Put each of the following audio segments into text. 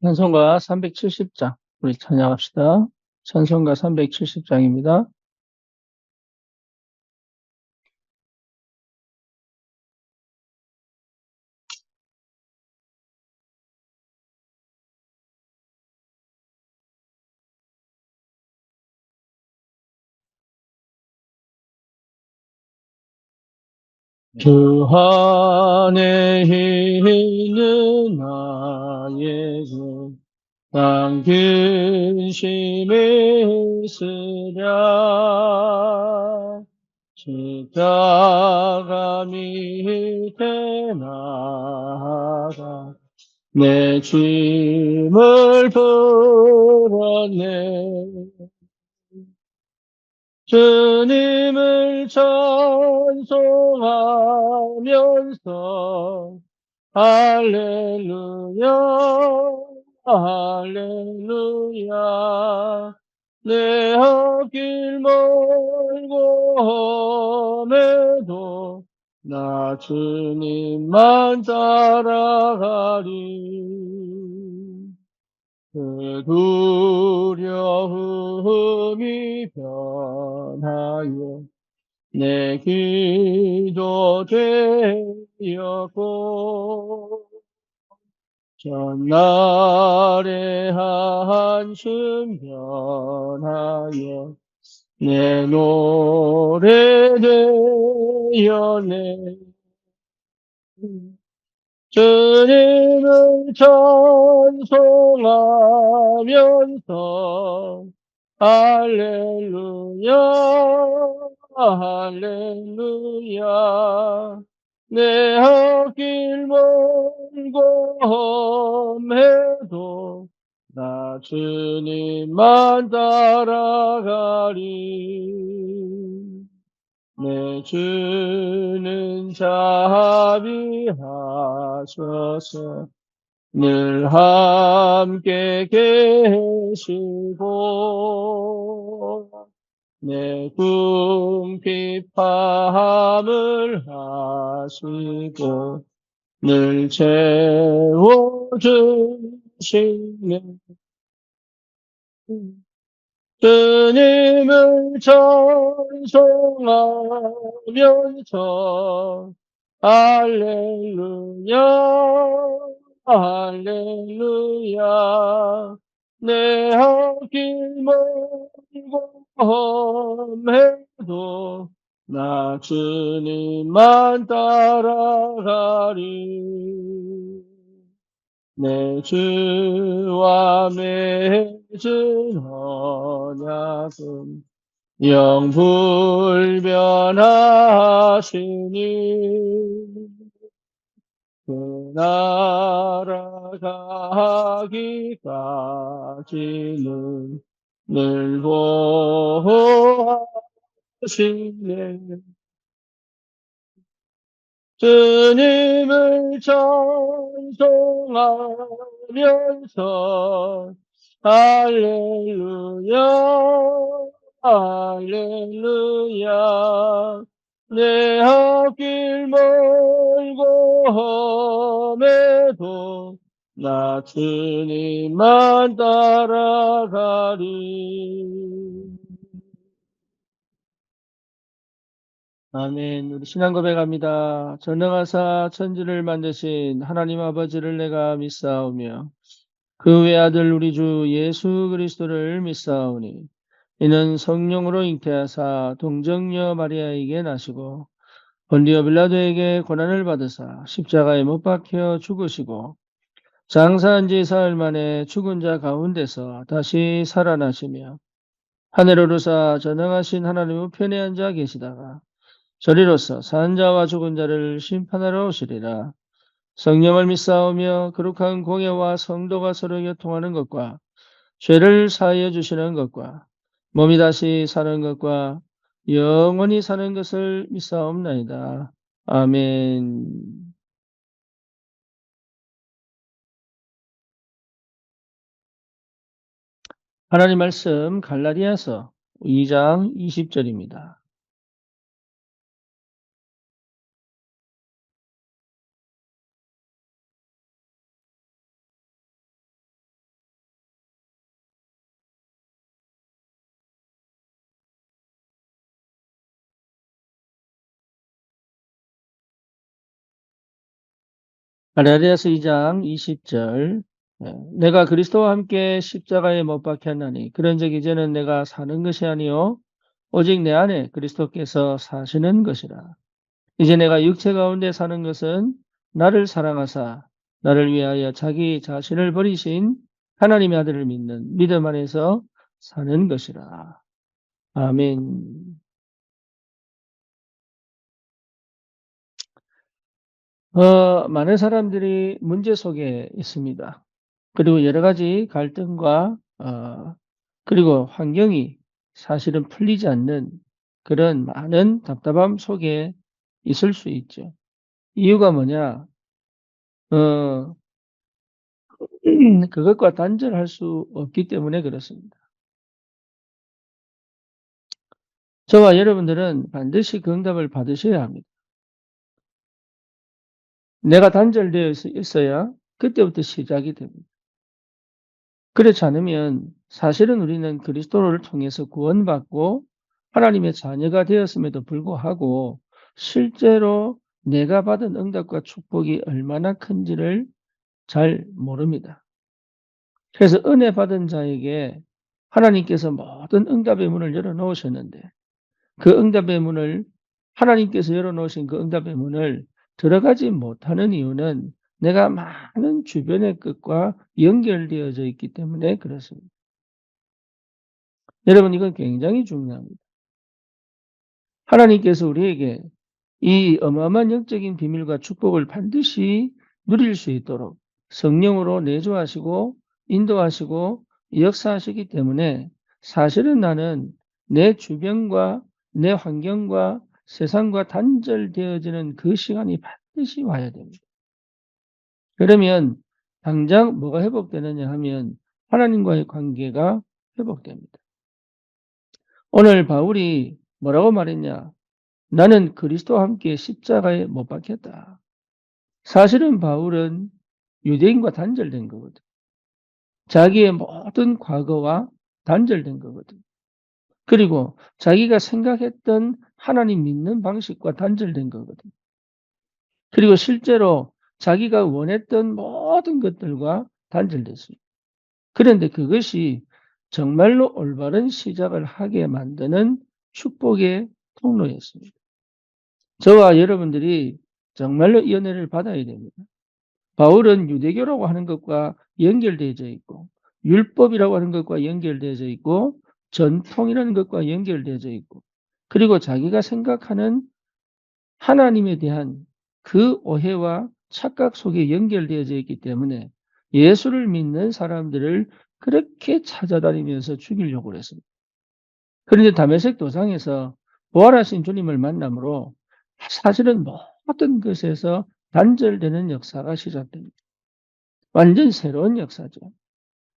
찬송가 370장 우리 찬양합시다. 찬송가 370장입니다. 주 안에 있는 나에게 난 근심이 있으랴. 십자가 밑에 나아가 내 짐을 풀었네. 주님을 찬송하면서 할렐루야 할렐루야. 내 앞길 멀고 험해도 나 주님만 따라가리. 그 두려움이 변하여 내 기도 되었고, 전날의 한숨 변하여 내 노래 되었네. 주님을 찬송하면서 할렐루야 할렐루야. 내 앞길 멀고 험해도 나 주님만 따라가리. 내 주는 자비하셔서 늘 함께 계시고 내 궁핍함을 하시고 늘 채워주시네. 주님을 찬송하면서 할렐루야 할렐루야. 내 앞길 멀고 험해도 나 주님만 따라가리. 내 주와 맺은 언약은 영불변하시니 그 나라 가기까지는 늘 보호하시네. 주님을 찬송하면서 할렐루야 할렐루야. 내 앞길 멀고 험해도 나 주님만 따라가리. 아멘. 우리 신앙 고백합니다. 전능하사 천지를 만드신 하나님 아버지를 내가 믿사오며 그 외아들 우리 주 예수 그리스도를 믿사오니 이는 성령으로 잉태하사 동정녀 마리아에게 나시고 본디오 빌라도에게 고난을 받으사 십자가에 못 박혀 죽으시고 장사한 지 사흘 만에 죽은 자 가운데서 다시 살아나시며 하늘에 오르사 전능하신 하나님 우편에 앉아 계시다가 저리로서 산 자와 죽은 자를 심판하러 오시리라. 성령을 믿사오며 거룩한 공예와 성도가 서로 교통하는 것과 죄를 사하여 주시는 것과 몸이 다시 사는 것과 영원히 사는 것을 믿사옵나이다. 아멘. 하나님 말씀 갈라디아서 2장 20절입니다. 갈라디아서 2장 20절. 내가 그리스도와 함께 십자가에 못 박혔나니 그런즉 이제는 내가 사는 것이 아니요 오직 내 안에 그리스도께서 사시는 것이라. 이제 내가 육체 가운데 사는 것은 나를 사랑하사 나를 위하여 자기 자신을 버리신 하나님의 아들을 믿는 믿음 안에서 사는 것이라. 아멘. 많은 사람들이 문제 속에 있습니다. 그리고 여러 가지 갈등과 그리고 환경이 사실은 풀리지 않는 그런 많은 답답함 속에 있을 수 있죠. 이유가 뭐냐? 어, 그것과 단절할 수 없기 때문에 그렇습니다. 저와 여러분들은 반드시 그 응답을 받으셔야 합니다. 내가 단절되어 있어야 그때부터 시작이 됩니다. 그렇지 않으면 사실은 우리는 그리스도를 통해서 구원받고 하나님의 자녀가 되었음에도 불구하고 실제로 내가 받은 응답과 축복이 얼마나 큰지를 잘 모릅니다. 그래서 은혜 받은 자에게 하나님께서 모든 응답의 문을 열어놓으셨는데 그 응답의 문을 하나님께서 열어놓으신 그 응답의 문을 들어가지 못하는 이유는 내가 많은 주변의 것과 연결되어져 있기 때문에 그렇습니다. 여러분 이건 굉장히 중요합니다. 하나님께서 우리에게 이 어마어마한 영적인 비밀과 축복을 반드시 누릴 수 있도록 성령으로 내주하시고 인도하시고 역사하시기 때문에 사실은 나는 내 주변과 내 환경과 세상과 단절되어지는 그 시간이 반드시 와야 됩니다. 그러면 당장 뭐가 회복되느냐 하면 하나님과의 관계가 회복됩니다. 오늘 바울이 뭐라고 말했냐? 나는 그리스도와 함께 십자가에 못 박혔다. 사실은 바울은 유대인과 단절된 거거든. 자기의 모든 과거와 단절된 거거든. 그리고 자기가 생각했던 하나님 믿는 방식과 단절된 거거든. 그리고 실제로 자기가 원했던 모든 것들과 단절됐습니다. 그런데 그것이 정말로 올바른 시작을 하게 만드는 축복의 통로였습니다. 저와 여러분들이 정말로 이 은혜를 받아야 됩니다. 바울은 유대교라고 하는 것과 연결되어져 있고 율법이라고 하는 것과 연결되어져 있고 전통이라는 것과 연결되어져 있고 그리고 자기가 생각하는 하나님에 대한 그 오해와 착각 속에 연결되어져 있기 때문에 예수를 믿는 사람들을 그렇게 찾아다니면서 죽이려고 했습니다. 그런데 다메섹 도상에서 부활하신 주님을 만남으로 사실은 모든 것에서 단절되는 역사가 시작됩니다. 완전 새로운 역사죠.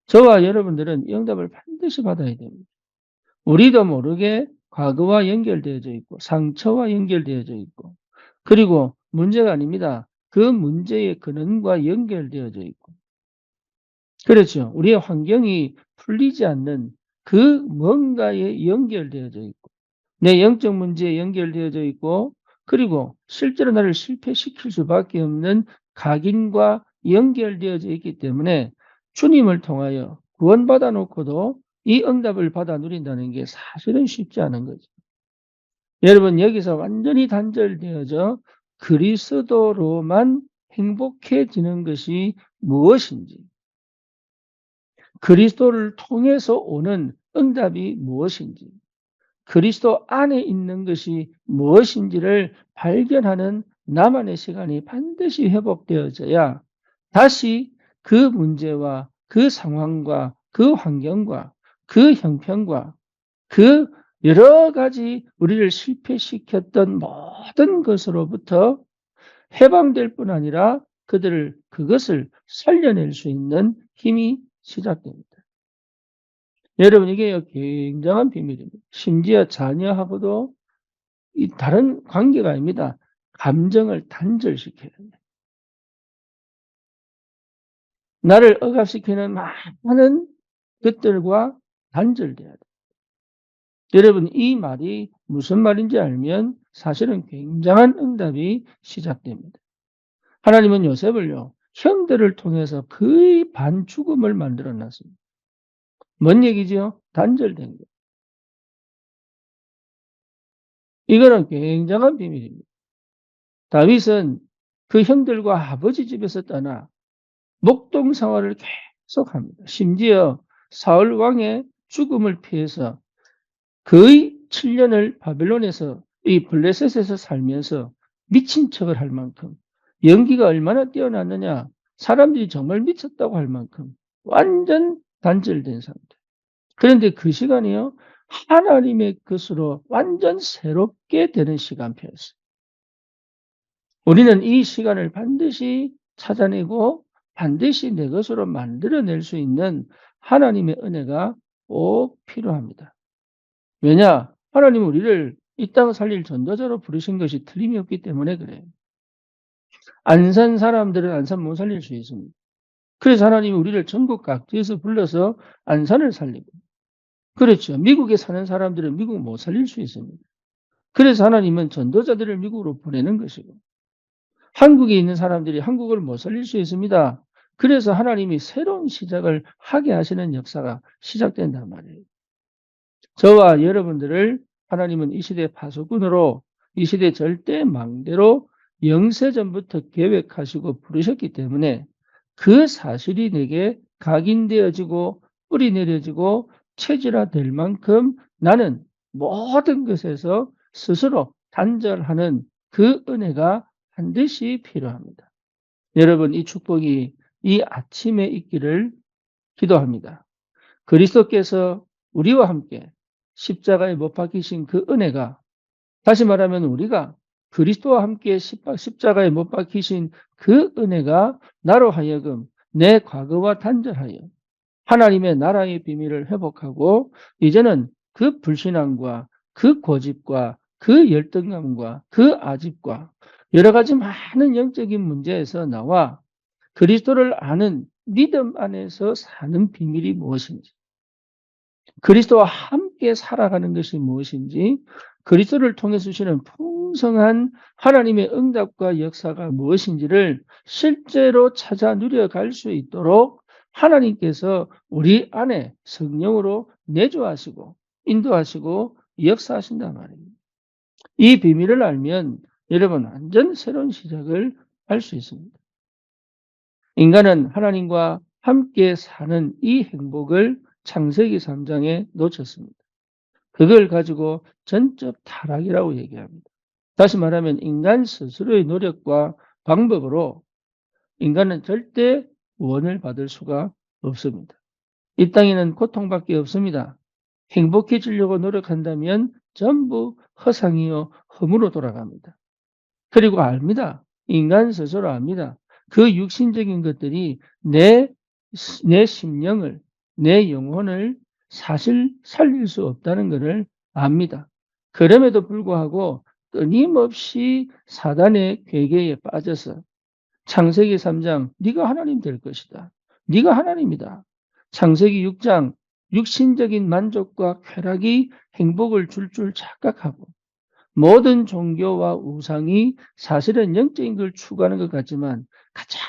저와 여러분들은 이 응답을 반드시 받아야 됩니다. 우리도 모르게 과거와 연결되어져 있고 상처와 연결되어져 있고 그리고 문제가 아닙니다. 그 문제의 근원과 연결되어져 있고 그렇죠. 우리의 환경이 풀리지 않는 그 뭔가에 연결되어져 있고 내 영적 문제에 연결되어져 있고 그리고 실제로 나를 실패시킬 수밖에 없는 각인과 연결되어져 있기 때문에 주님을 통하여 구원받아 놓고도 이 응답을 받아 누린다는 게 사실은 쉽지 않은 거죠. 여러분 여기서 완전히 단절되어져 그리스도로만 행복해지는 것이 무엇인지 그리스도를 통해서 오는 응답이 무엇인지 그리스도 안에 있는 것이 무엇인지를 발견하는 나만의 시간이 반드시 회복되어져야 다시 그 문제와 그 상황과 그 환경과 그 형편과 그 여러 가지 우리를 실패시켰던 모든 것으로부터 해방될 뿐 아니라 그것을 살려낼 수 있는 힘이 시작됩니다. 여러분 이게 굉장한 비밀입니다. 심지어 자녀하고도 이 다른 관계가 아닙니다. 감정을 단절시켜야 됩니다. 나를 억압시키는 많은 것들과 단절돼야 돼요. 여러분 이 말이 무슨 말인지 알면 사실은 굉장한 응답이 시작됩니다. 하나님은 요셉을요, 형들을 통해서 거의 반죽음을 만들어 놨습니다. 뭔 얘기지요? 단절된 거. 이거는 굉장한 비밀입니다. 다윗은 그 형들과 아버지 집에서 떠나 목동 생활을 계속합니다. 심지어 사울 왕의 죽음을 피해서 거의 7년을 바벨론에서 이 블레셋에서 살면서 미친 척을 할 만큼 연기가 얼마나 뛰어났느냐, 사람들이 정말 미쳤다고 할 만큼 완전 단절된 상태. 그런데 그 시간이요, 하나님의 것으로 완전 새롭게 되는 시간표였어요. 우리는 이 시간을 반드시 찾아내고 반드시 내 것으로 만들어낼 수 있는 하나님의 은혜가 꼭 필요합니다. 왜냐? 하나님은 우리를 이 땅 살릴 전도자로 부르신 것이 틀림이 없기 때문에 그래요. 안 산 사람들은 안산 못 살릴 수 있습니다. 그래서 하나님이 우리를 전국 각지에서 불러서 안산을 살리고, 그렇죠. 미국에 사는 사람들은 미국 못 살릴 수 있습니다. 그래서 하나님은 전도자들을 미국으로 보내는 것이고, 한국에 있는 사람들이 한국을 못 살릴 수 있습니다. 그래서 하나님이 새로운 시작을 하게 하시는 역사가 시작된단 말이에요. 저와 여러분들을 하나님은 이 시대 파수꾼으로, 이 시대 절대 망대로 영세전부터 계획하시고 부르셨기 때문에 그 사실이 내게 각인되어지고 뿌리 내려지고 체질화될 만큼 나는 모든 것에서 스스로 단절하는 그 은혜가 반드시 필요합니다. 여러분, 이 축복이 이 아침에 있기를 기도합니다. 그리스도께서 우리와 함께 십자가에 못 박히신 그 은혜가, 다시 말하면 우리가 그리스도와 함께 십자가에 못 박히신 그 은혜가 나로 하여금 내 과거와 단절하여 하나님의 나라의 비밀을 회복하고 이제는 그 불신앙과 그 고집과 그 열등감과 그 아집과 여러 가지 많은 영적인 문제에서 나와 그리스도를 아는 믿음 안에서 사는 비밀이 무엇인지, 그리스도와 함께 살아가는 것이 무엇인지, 그리스도를 통해 주시는 풍성한 하나님의 응답과 역사가 무엇인지를 실제로 찾아 누려갈 수 있도록 하나님께서 우리 안에 성령으로 내주하시고 인도하시고 역사하신단 말입니다. 이 비밀을 알면 여러분 완전 새로운 시작을 할 수 있습니다. 인간은 하나님과 함께 사는 이 행복을 창세기 3장에 놓쳤습니다. 그걸 가지고 전적 타락이라고 얘기합니다. 다시 말하면 인간 스스로의 노력과 방법으로 인간은 절대 구원을 받을 수가 없습니다. 이 땅에는 고통밖에 없습니다. 행복해지려고 노력한다면 전부 허상이요 험으로 돌아갑니다. 그리고 압니다. 인간 스스로 압니다. 그 육신적인 것들이 내 심령을, 내 영혼을 사실 살릴 수 없다는 것을 압니다. 그럼에도 불구하고 끊임없이 사단의 괴계에 빠져서 창세기 3장 네가 하나님 될 것이다. 네가 하나님이다. 창세기 6장 육신적인 만족과 쾌락이 행복을 줄 착각하고 모든 종교와 우상이 사실은 영적인 걸 추구하는 것 같지만 가장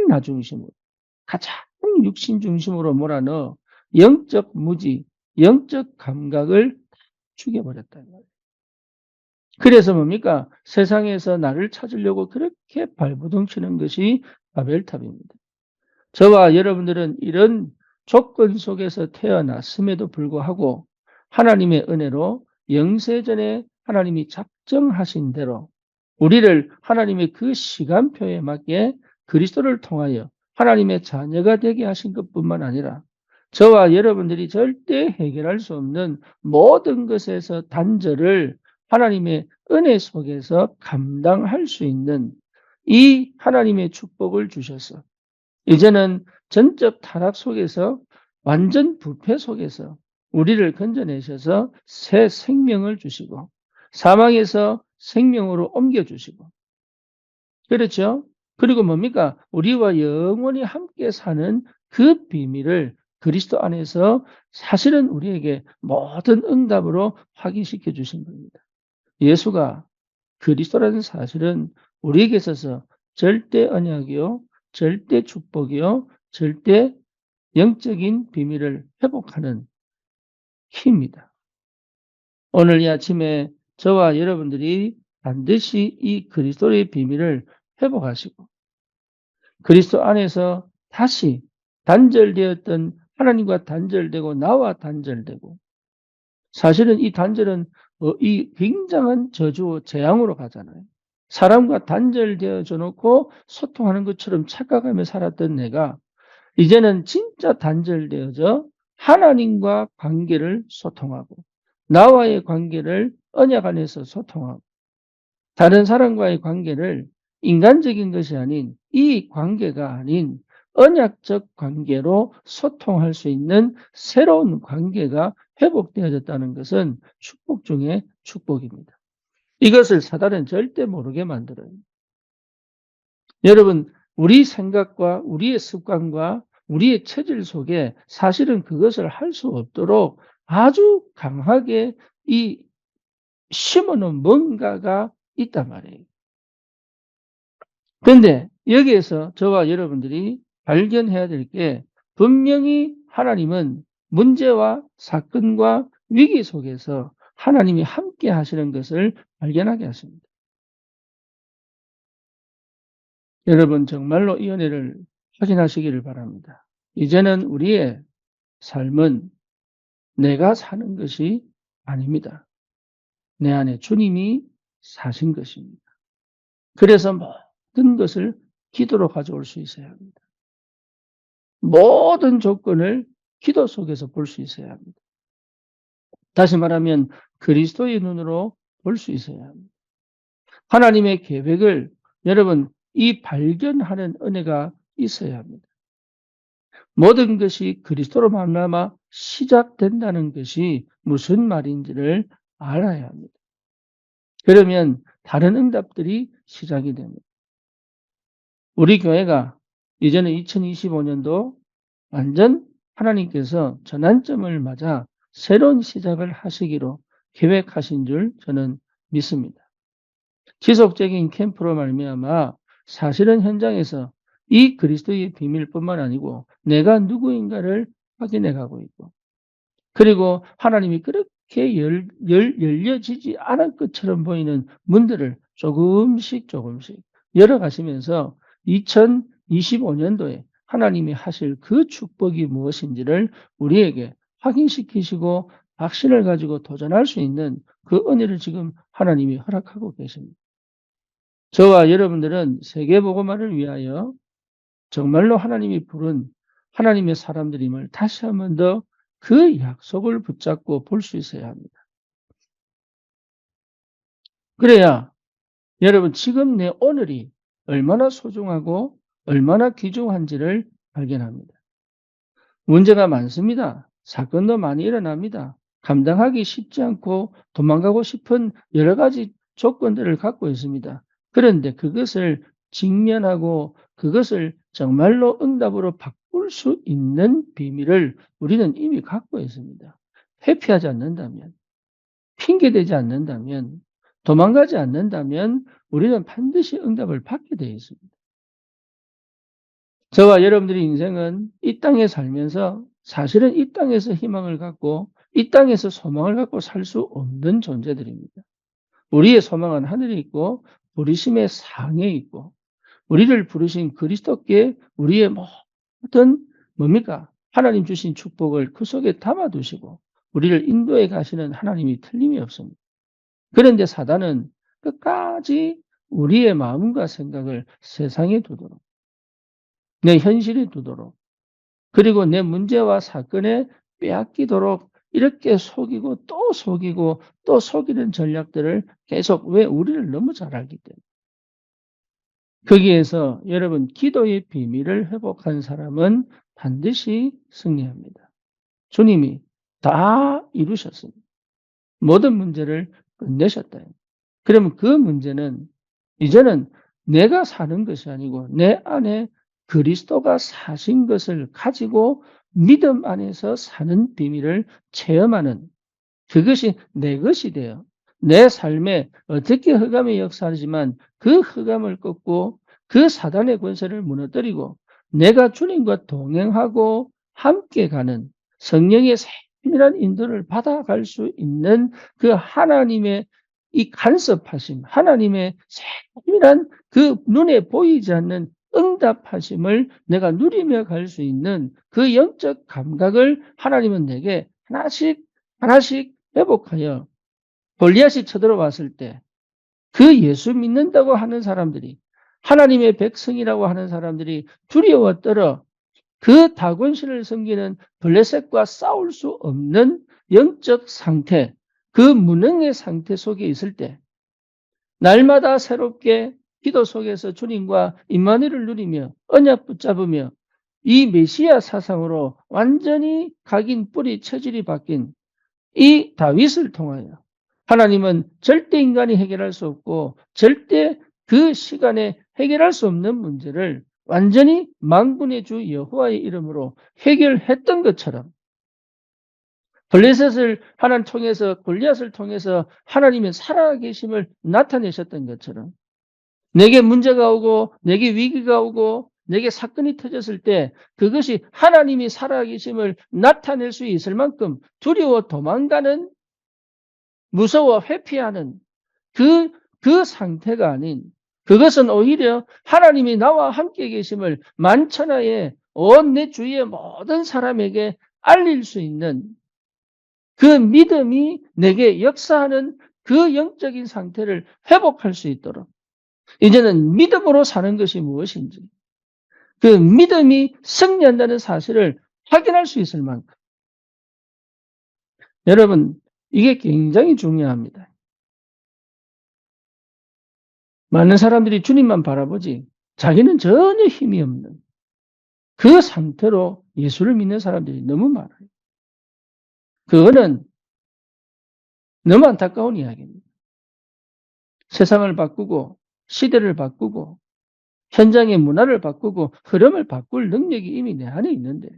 나중심으로, 가장 육신 중심으로 몰아넣어 영적 무지, 영적 감각을 죽여버렸다는 거예요. 그래서 뭡니까? 세상에서 나를 찾으려고 그렇게 발버둥 치는 것이 바벨탑입니다. 저와 여러분들은 이런 조건 속에서 태어났음에도 불구하고 하나님의 은혜로 영세전에 하나님이 작정하신 대로 우리를 하나님의 그 시간표에 맞게 그리스도를 통하여 하나님의 자녀가 되게 하신 것뿐만 아니라 저와 여러분들이 절대 해결할 수 없는 모든 것에서 단절을 하나님의 은혜 속에서 감당할 수 있는 이 하나님의 축복을 주셔서 이제는 전적 타락 속에서 완전 부패 속에서 우리를 건져내셔서 새 생명을 주시고 사망에서 생명으로 옮겨주시고, 그렇죠? 그리고 뭡니까? 우리와 영원히 함께 사는 그 비밀을 그리스도 안에서 사실은 우리에게 모든 응답으로 확인시켜 주신 겁니다. 예수가 그리스도라는 사실은 우리에게 있어서 절대 언약이요, 절대 축복이요, 절대 영적인 비밀을 회복하는 키입니다. 오늘 이 아침에 저와 여러분들이 반드시 이 그리스도의 비밀을 회복하시고 그리스도 안에서 다시 단절되었던 하나님과 단절되고 나와 단절되고 사실은 이 단절은 이 굉장한 저주 재앙으로 가잖아요. 사람과 단절되어져 놓고 소통하는 것처럼 착각하며 살았던 내가 이제는 진짜 단절되어져 하나님과 관계를 소통하고 나와의 관계를 언약 안에서 소통하고 다른 사람과의 관계를 인간적인 것이 아닌 이 관계가 아닌 언약적 관계로 소통할 수 있는 새로운 관계가 회복되어졌다는 것은 축복 중에 축복입니다. 이것을 사단은 절대 모르게 만들어요. 여러분, 우리 생각과 우리의 습관과 우리의 체질 속에 사실은 그것을 할 수 없도록 아주 강하게 이 심어놓은 뭔가가 있단 말이에요. 그런데 여기에서 저와 여러분들이 발견해야 될 게 분명히 하나님은 문제와 사건과 위기 속에서 하나님이 함께 하시는 것을 발견하게 하십니다. 여러분 정말로 이 은혜를 확인하시기를 바랍니다. 이제는 우리의 삶은 내가 사는 것이 아닙니다. 내 안에 주님이 사신 것입니다. 그래서 모든 것을 기도로 가져올 수 있어야 합니다. 모든 조건을 기도 속에서 볼 수 있어야 합니다. 다시 말하면 그리스도의 눈으로 볼 수 있어야 합니다. 하나님의 계획을 여러분 이 발견하는 은혜가 있어야 합니다. 모든 것이 그리스도로 말미암아 시작된다는 것이 무슨 말인지를 알아야 합니다. 그러면 다른 응답들이 시작이 됩니다. 우리 교회가 이제는 2025년도 완전 하나님께서 전환점을 맞아 새로운 시작을 하시기로 계획하신 줄 저는 믿습니다. 지속적인 캠프로 말미암아 사실은 현장에서 이 그리스도의 비밀뿐만 아니고 내가 누구인가를 확인해 가고 있고 그리고 하나님이 그렇게 열려지지 않을 것처럼 보이는 문들을 조금씩 열어가시면서 2025년도에 하나님이 하실 그 축복이 무엇인지를 우리에게 확인시키시고 확신을 가지고 도전할 수 있는 그 은혜를 지금 하나님이 허락하고 계십니다. 저와 여러분들은 세계복음화를 위하여 정말로 하나님이 부른 하나님의 사람들임을 다시 한 번 더 그 약속을 붙잡고 볼 수 있어야 합니다. 그래야 여러분 지금 내 오늘이 얼마나 소중하고 얼마나 귀중한지를 발견합니다. 문제가 많습니다. 사건도 많이 일어납니다. 감당하기 쉽지 않고 도망가고 싶은 여러 가지 조건들을 갖고 있습니다. 그런데 그것을 직면하고 그것을 정말로 응답으로 바꿀 수 있는 비밀을 우리는 이미 갖고 있습니다. 회피하지 않는다면, 핑계대지 않는다면, 도망가지 않는다면 우리는 반드시 응답을 받게 되어 있습니다. 저와 여러분들의 인생은 이 땅에 살면서 사실은 이 땅에서 희망을 갖고 이 땅에서 소망을 갖고 살 수 없는 존재들입니다. 우리의 소망은 하늘에 있고 부르심의 상에 있고 우리를 부르신 그리스도께 우리의 모든 뭡니까? 하나님 주신 축복을 그 속에 담아두시고 우리를 인도해 가시는 하나님이 틀림이 없습니다. 그런데 사단은 끝까지 우리의 마음과 생각을 세상에 두도록 내 현실에 두도록 그리고 내 문제와 사건에 빼앗기도록 이렇게 속이고 또 속이는 전략들을 계속 왜 우리를 너무 잘 알기 때문에 거기에서 여러분 기도의 비밀을 회복한 사람은 반드시 승리합니다. 주님이 다 이루셨습니다. 모든 문제를 끝내셨다. 그러면 그 문제는 이제는 내가 사는 것이 아니고 내 안에 그리스도가 사신 것을 가지고 믿음 안에서 사는 비밀을 체험하는 그것이 내 것이 되어 내 삶에 어떻게 흑암의 역사하지만 그 흑암을 꺾고 그 사단의 권세를 무너뜨리고 내가 주님과 동행하고 함께 가는 성령의 세밀한 인도를 받아갈 수 있는 그 하나님의 이 간섭하심, 하나님의 세밀한 그 눈에 보이지 않는 응답하심을 내가 누리며 갈 수 있는 그 영적 감각을 하나님은 내게 하나씩 하나씩 회복하여 골리앗이 쳐들어왔을 때 그 예수 믿는다고 하는 사람들이, 하나님의 백성이라고 하는 사람들이 두려워 떨어 그 다곤신을 섬기는 블레셋과 싸울 수 없는 영적 상태, 그 무능의 상태 속에 있을 때 날마다 새롭게 기도 속에서 주님과 임마누엘을 누리며 언약 붙잡으며 이 메시아 사상으로 완전히 각인 뿌리 체질이 바뀐 이 다윗을 통하여 하나님은 절대 인간이 해결할 수 없고 절대 그 시간에 해결할 수 없는 문제를 완전히 만군의 주 여호와의 이름으로 해결했던 것처럼, 블레셋을 하나님 통해서 골리앗을 통해서 하나님의 살아계심을 나타내셨던 것처럼 내게 문제가 오고 내게 위기가 오고 내게 사건이 터졌을 때 그것이 하나님이 살아계심을 나타낼 수 있을 만큼 두려워 도망가는, 무서워 회피하는 그 상태가 아닌, 그것은 오히려 하나님이 나와 함께 계심을 만천하에 온 내 주위의 모든 사람에게 알릴 수 있는 그 믿음이 내게 역사하는 그 영적인 상태를 회복할 수 있도록 이제는 믿음으로 사는 것이 무엇인지, 그 믿음이 승리한다는 사실을 확인할 수 있을 만큼, 여러분, 이게 굉장히 중요합니다. 많은 사람들이 주님만 바라보지 자기는 전혀 힘이 없는 그 상태로 예수를 믿는 사람들이 너무 많아요. 그거는 너무 안타까운 이야기입니다. 세상을 바꾸고 시대를 바꾸고 현장의 문화를 바꾸고 흐름을 바꿀 능력이 이미 내 안에 있는데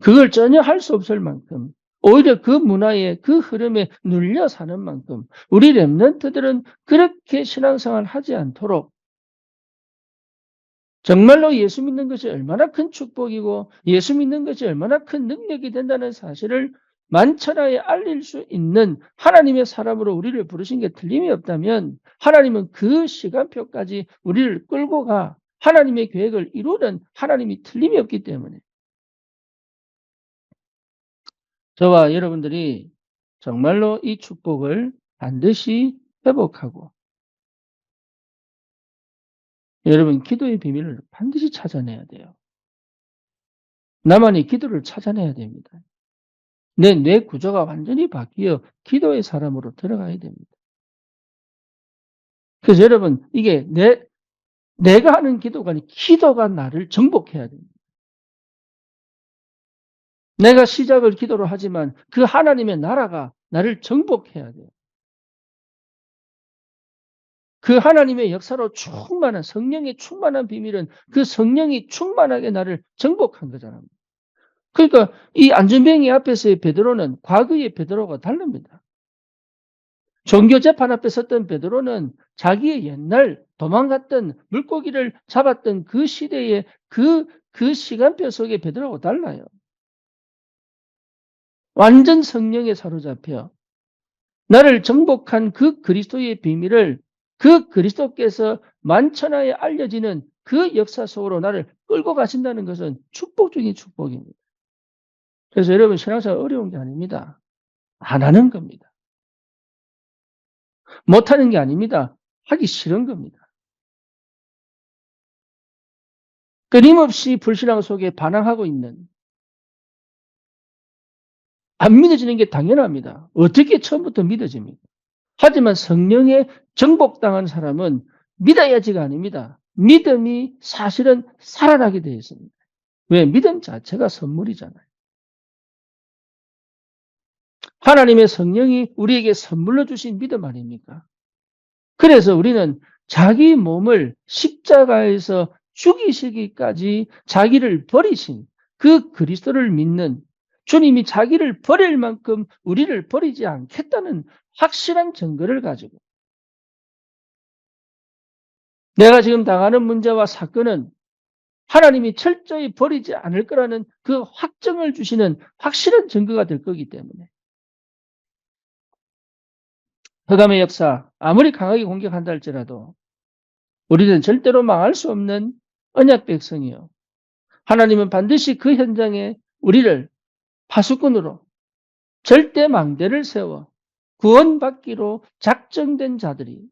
그걸 전혀 할 수 없을 만큼, 오히려 그 문화에 그 흐름에 눌려 사는 만큼 우리 렘넌트들은 그렇게 신앙생활을 하지 않도록 정말로 예수 믿는 것이 얼마나 큰 축복이고 예수 믿는 것이 얼마나 큰 능력이 된다는 사실을 만천하에 알릴 수 있는 하나님의 사람으로 우리를 부르신 게 틀림이 없다면 하나님은 그 시간표까지 우리를 끌고 가 하나님의 계획을 이루는 하나님이 틀림이 없기 때문에 저와 여러분들이 정말로 이 축복을 반드시 회복하고 여러분 기도의 비밀을 반드시 찾아내야 돼요. 나만의 기도를 찾아내야 됩니다. 내 뇌 구조가 완전히 바뀌어 기도의 사람으로 들어가야 됩니다. 그래서 여러분 이게 내가 하는 기도가 아니라 기도가 나를 정복해야 됩니다. 내가 시작을 기도로 하지만 그 하나님의 나라가 나를 정복해야 돼요. 그 하나님의 역사로 충만한 성령의 충만한 비밀은 그 성령이 충만하게 나를 정복한 거잖아요. 그러니까 이 안전뱅이 앞에서의 베드로는 과거의 베드로가 다릅니다. 종교 재판 앞에 섰던 베드로는 자기의 옛날 도망갔던 물고기를 잡았던 그 시대의 그 시간표 속의 베드로하고 달라요. 완전 성령에 사로잡혀 나를 정복한 그 그리스도의 비밀을 그 그리스도께서 만천하에 알려지는 그 역사 속으로 나를 끌고 가신다는 것은 축복 중의 축복입니다. 그래서 여러분 신앙생활 어려운 게 아닙니다. 안 하는 겁니다. 못하는 게 아닙니다. 하기 싫은 겁니다. 끊임없이 불신앙 속에 반항하고 있는, 안 믿어지는 게 당연합니다. 어떻게 처음부터 믿어집니까? 하지만 성령에 정복당한 사람은 믿어야지가 아닙니다. 믿음이 사실은 살아나게 되어 있습니다. 왜? 믿음 자체가 선물이잖아요. 하나님의 성령이 우리에게 선물로 주신 믿음 아닙니까? 그래서 우리는 자기 몸을 십자가에서 죽이시기까지 자기를 버리신 그 그리스도를 믿는, 주님이 자기를 버릴 만큼 우리를 버리지 않겠다는 확실한 증거를 가지고 내가 지금 당하는 문제와 사건은 하나님이 철저히 버리지 않을 거라는 그 확정을 주시는 확실한 증거가 될 거기 때문에 흑암의 역사 아무리 강하게 공격한다 할지라도 우리는 절대로 망할 수 없는 언약 백성이요. 하나님은 반드시 그 현장에 우리를 파수꾼으로 절대 망대를 세워 구원받기로 작정된 자들이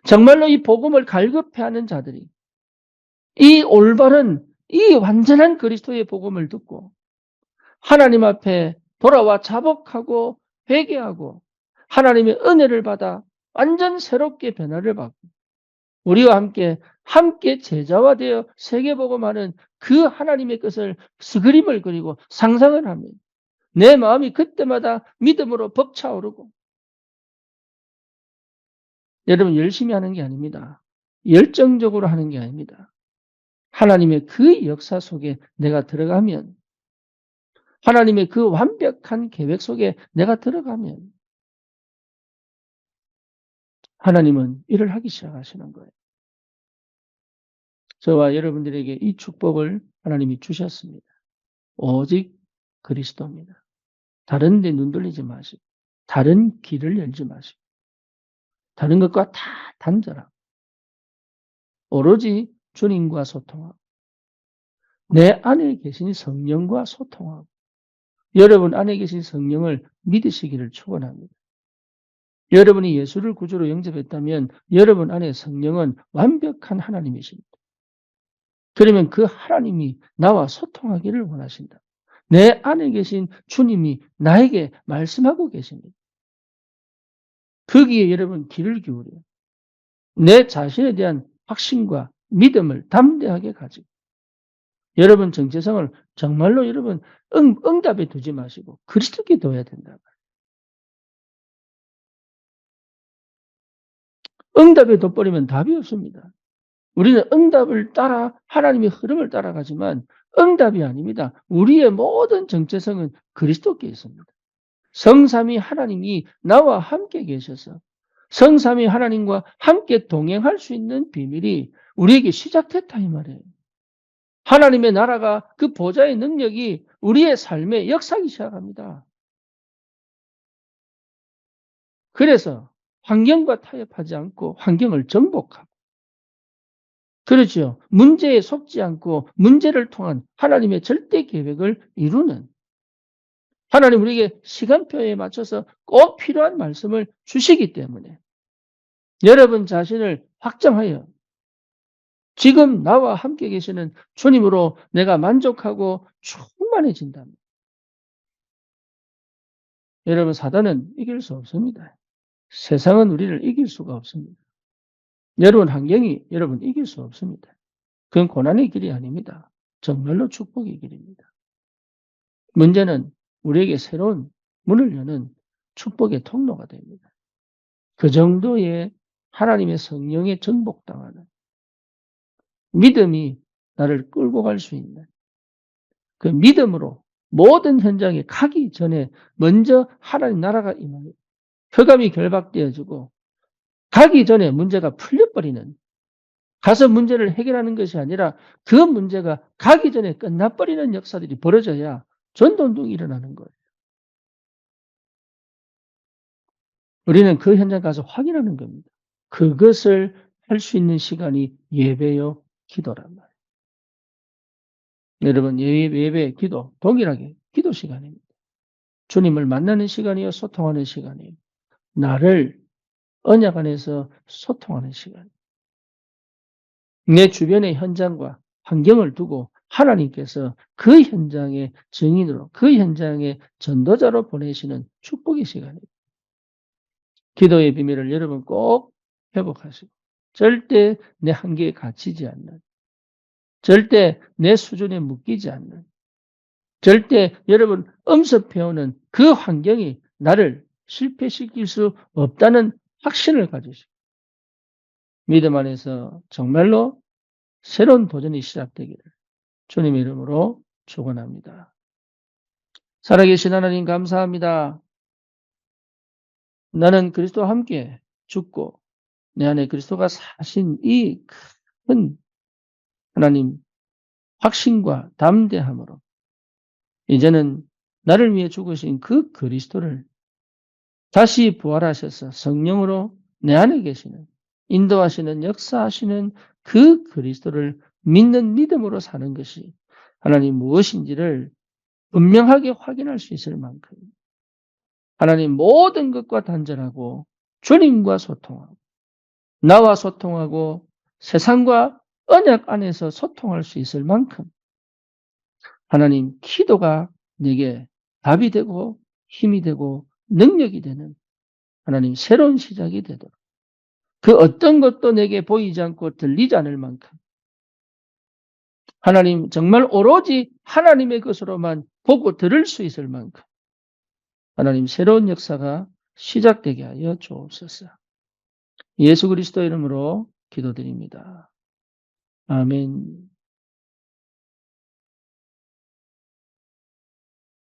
정말로 이 복음을 갈급해하는 자들이 이 올바른 이 완전한 그리스도의 복음을 듣고 하나님 앞에 돌아와 자복하고 회개하고 하나님의 은혜를 받아 완전 새롭게 변화를 받고 우리와 함께 제자화 되어 세계복음하는 그 하나님의 것을 그림을 그리고 상상을 하면 내 마음이 그때마다 믿음으로 벅차오르고 여러분 열심히 하는 게 아닙니다. 열정적으로 하는 게 아닙니다. 하나님의 그 역사 속에 내가 들어가면 하나님의 그 완벽한 계획 속에 내가 들어가면 하나님은 일을 하기 시작하시는 거예요. 저와 여러분들에게 이 축복을 하나님이 주셨습니다. 오직 그리스도입니다. 다른 데 눈 돌리지 마시고 다른 길을 열지 마시고 다른 것과 다 단절하고 오로지 주님과 소통하고 내 안에 계신 성령과 소통하고 여러분 안에 계신 성령을 믿으시기를 축원합니다. 여러분이 예수를 구주로 영접했다면 여러분 안에 성령은 완벽한 하나님이십니다. 그러면 그 하나님이 나와 소통하기를 원하신다. 내 안에 계신 주님이 나에게 말씀하고 계십니다. 거기에 여러분 귀를 기울여요. 내 자신에 대한 확신과 믿음을 담대하게 가지고 여러분 정체성을 정말로 여러분 응답에 두지 마시고 그리스도께 둬야 된다. 응답에 둬버리면 답이 없습니다. 우리는 응답을 따라 하나님의 흐름을 따라가지만 응답이 아닙니다. 우리의 모든 정체성은 그리스도께 있습니다. 성삼위 하나님이 나와 함께 계셔서 성삼위 하나님과 함께 동행할 수 있는 비밀이 우리에게 시작됐다 이 말이에요. 하나님의 나라가 그 보좌의 능력이 우리의 삶에 역사하기 시작합니다. 그래서 환경과 타협하지 않고 환경을 정복하고 그렇죠. 문제에 속지 않고 문제를 통한 하나님의 절대 계획을 이루는 하나님 우리에게 시간표에 맞춰서 꼭 필요한 말씀을 주시기 때문에 여러분 자신을 확정하여 지금 나와 함께 계시는 주님으로 내가 만족하고 충만해진다면 여러분 사단은 이길 수 없습니다. 세상은 우리를 이길 수가 없습니다. 여러분 환경이 여러분 이길 수 없습니다. 그건 고난의 길이 아닙니다. 정말로 축복의 길입니다. 문제는 우리에게 새로운 문을 여는 축복의 통로가 됩니다. 그 정도의 하나님의 성령에 정복당하는 믿음이 나를 끌고 갈 수 있는 그 믿음으로 모든 현장에 가기 전에 먼저 하나님 나라가 임하고 흑암이 결박되어지고 가기 전에 문제가 풀려버리는 가서 문제를 해결하는 것이 아니라 그 문제가 가기 전에 끝나버리는 역사들이 벌어져야 전도운동이 일어나는 거예요. 우리는 그 현장 가서 확인하는 겁니다. 그것을 할 수 있는 시간이 예배요 기도란 말이에요. 여러분 예배, 기도 동일하게 기도 시간입니다. 주님을 만나는 시간이요 소통하는 시간이에요. 나를 언약 안에서 소통하는 시간. 내 주변의 현장과 환경을 두고 하나님께서 그 현장의 증인으로 그 현장의 전도자로 보내시는 축복의 시간입니다. 기도의 비밀을 여러분 꼭 회복하시고 절대 내 한계에 갇히지 않는 절대 내 수준에 묶이지 않는 절대 여러분 엄습해오는 그 환경이 나를 실패시킬 수 없다는 확신을 가지시고 믿음 안에서 정말로 새로운 도전이 시작되기를 주님의 이름으로 축원합니다. 살아계신 하나님 감사합니다. 나는 그리스도와 함께 죽고 내 안에 그리스도가 사신 이 큰 하나님 확신과 담대함으로 이제는 나를 위해 죽으신 그 그리스도를 다시 부활하셔서 성령으로 내 안에 계시는 인도하시는 역사하시는 그 그리스도를 믿는 믿음으로 사는 것이 하나님 무엇인지를 분명하게 확인할 수 있을 만큼 하나님 모든 것과 단절하고 주님과 소통하고 나와 소통하고 세상과 언약 안에서 소통할 수 있을 만큼 하나님 기도가 내게 답이 되고 힘이 되고 능력이 되는 하나님 새로운 시작이 되도록 그 어떤 것도 내게 보이지 않고 들리지 않을 만큼 하나님 정말 오로지 하나님의 것으로만 보고 들을 수 있을 만큼 하나님 새로운 역사가 시작되게 하여 주옵소서. 예수 그리스도 이름으로 기도드립니다. 아멘.